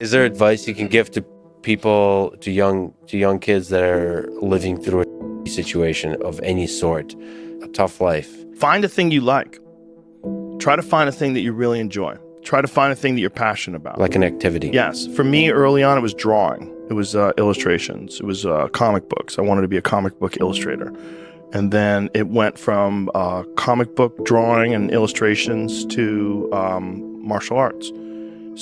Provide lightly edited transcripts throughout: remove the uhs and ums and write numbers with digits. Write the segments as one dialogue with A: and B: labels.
A: Is there advice you can give to people, to young kids that are living through a situation of any sort, a tough life?
B: Find a thing you like. Try to find a thing that you really enjoy. Try to find a thing that you're passionate about.
A: Like an activity.
B: Yes. For me, early on, it was drawing. It was illustrations. It was comic books. I wanted to be a comic book illustrator. And then it went from comic book drawing and illustrations to martial arts.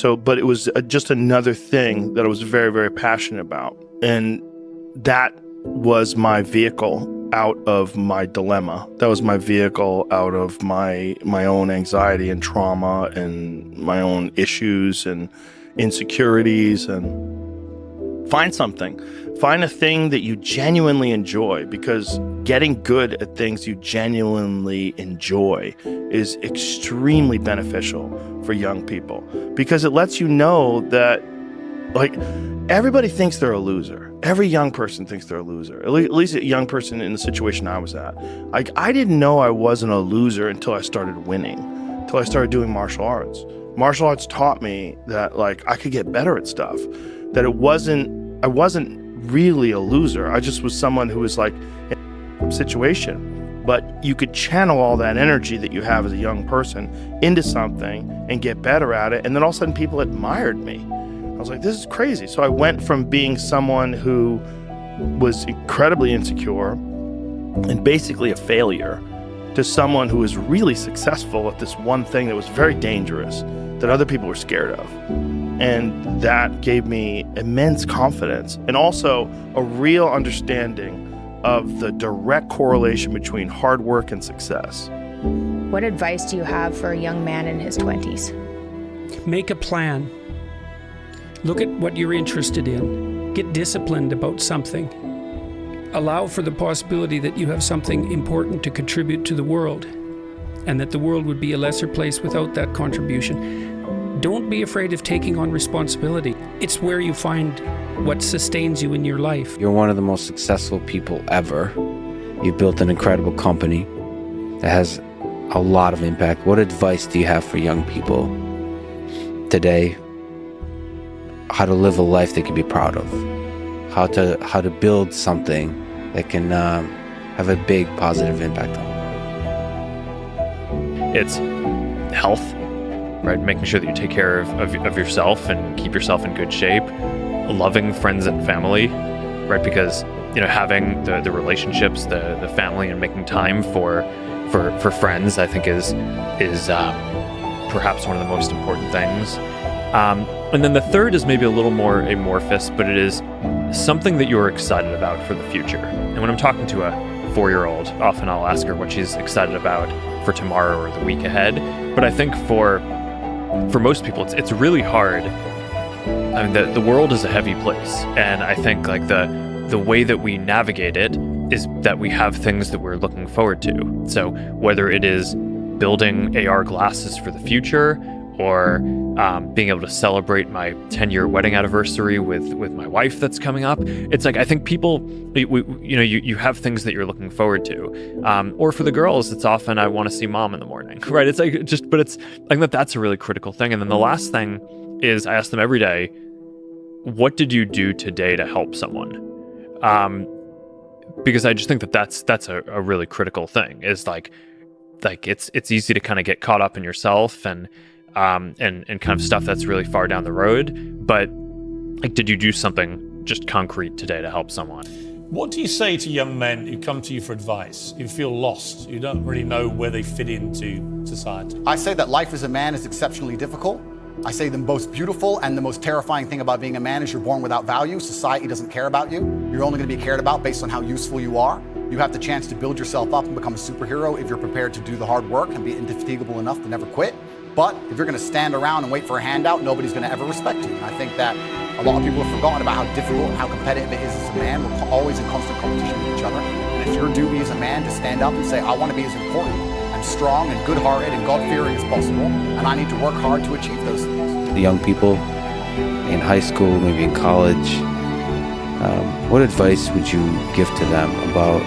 B: But it was just another thing that I was very, very passionate about. And that was my vehicle out of my dilemma. That was my vehicle out of my own anxiety and trauma and my own issues and insecurities. And find something. Find a thing that you genuinely enjoy, because getting good at things you genuinely enjoy is extremely beneficial for young people, because it lets you know that, like, everybody thinks they're a loser. Every young person thinks they're a loser. At least a young person in the situation I was at. Like, I didn't know I wasn't a loser until I started winning, until I started doing martial arts. Martial arts taught me that, like, I could get better at stuff, that I wasn't really a loser. I just was someone who was like in a situation. But you could channel all that energy that you have as a young person into something and get better at it. And then all of a sudden people admired me. I was like, this is crazy. So I went from being someone who was incredibly insecure and basically a failure to someone who was really successful at this one thing that was very dangerous, that other people were scared of. And that gave me immense confidence and also a real understanding of the direct correlation between hard work and success.
C: What advice do you have for a young man in his 20s?
D: Make a plan. Look at what you're interested in. Get disciplined about something. Allow for the possibility that you have something important to contribute to the world, and that the world would be a lesser place without that contribution. Don't be afraid of taking on responsibility. It's where you find what sustains you in your life.
A: You're one of the most successful people ever. You've built an incredible company that has a lot of impact. What advice do you have for young people today? How to live a life they can be proud of. How to build something that can have a big positive impact on them.
E: It's health, right? Making sure that you take care of yourself and keep yourself in good shape. Loving friends and family, right? Because, you know, having the relationships, the family, and making time for friends, I think is perhaps one of the most important things. And then the third is maybe a little more amorphous, but it is something that you're excited about for the future. And when I'm talking to a 4-year-old, often I'll ask her what she's excited about for tomorrow or the week ahead. But I think for most people, it's really hard. I mean, the world is a heavy place, and I think like the way that we navigate it is that we have things that we're looking forward to. So whether it is building AR glasses for the future, or being able to celebrate my 10-year wedding anniversary with my wife that's coming up. It's like, I think people, you have things that you're looking forward to. Or for the girls, it's often, I want to see mom in the morning, right? It's like but it's like that's a really critical thing. And then the last thing is I ask them every day, what did you do today to help someone? Because I just think that's a really critical thing, is like it's easy to kind of get caught up in yourself and kind of stuff that's really far down the road. But like, did you do something just concrete today to help someone?
F: What do you say to young men who come to you for advice, who feel lost, who don't really know where they fit into society?
G: I say that life as a man is exceptionally difficult. I say the most beautiful and the most terrifying thing about being a man is you're born without value. Society doesn't care about you. You're only going to be cared about based on how useful you are. You have the chance to build yourself up and become a superhero if you're prepared to do the hard work and be indefatigable enough to never quit. But if you're going to stand around and wait for a handout, nobody's going to ever respect you. And I think that a lot of people have forgotten about how difficult and how competitive it is as a man. We're always in constant competition with each other. And it's your duty as a man to stand up and say, I want to be as important and strong and good-hearted and God-fearing as possible, and I need to work hard to achieve those things.
A: The young people in high school, maybe in college, what advice would you give to them about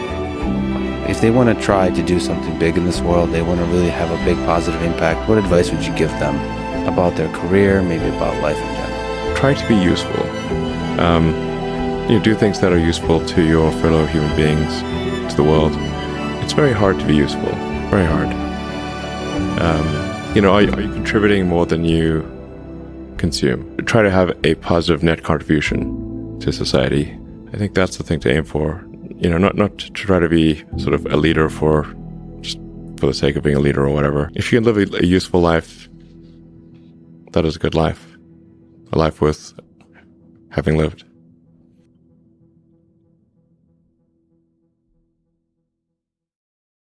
A: if they want to try to do something big in this world, they want to really have a big positive impact, what advice would you give them about their career, maybe about life in general?
H: try to be useful. Do things that are useful to your fellow human beings, to the world. It's very hard to be useful. Very hard. Are you contributing more than you consume? Try to have a positive net contribution to society. I think that's the thing to aim for. Not to try to be sort of a leader for the sake of being a leader or whatever. If you can live a useful life, that is a good life. A life worth having lived.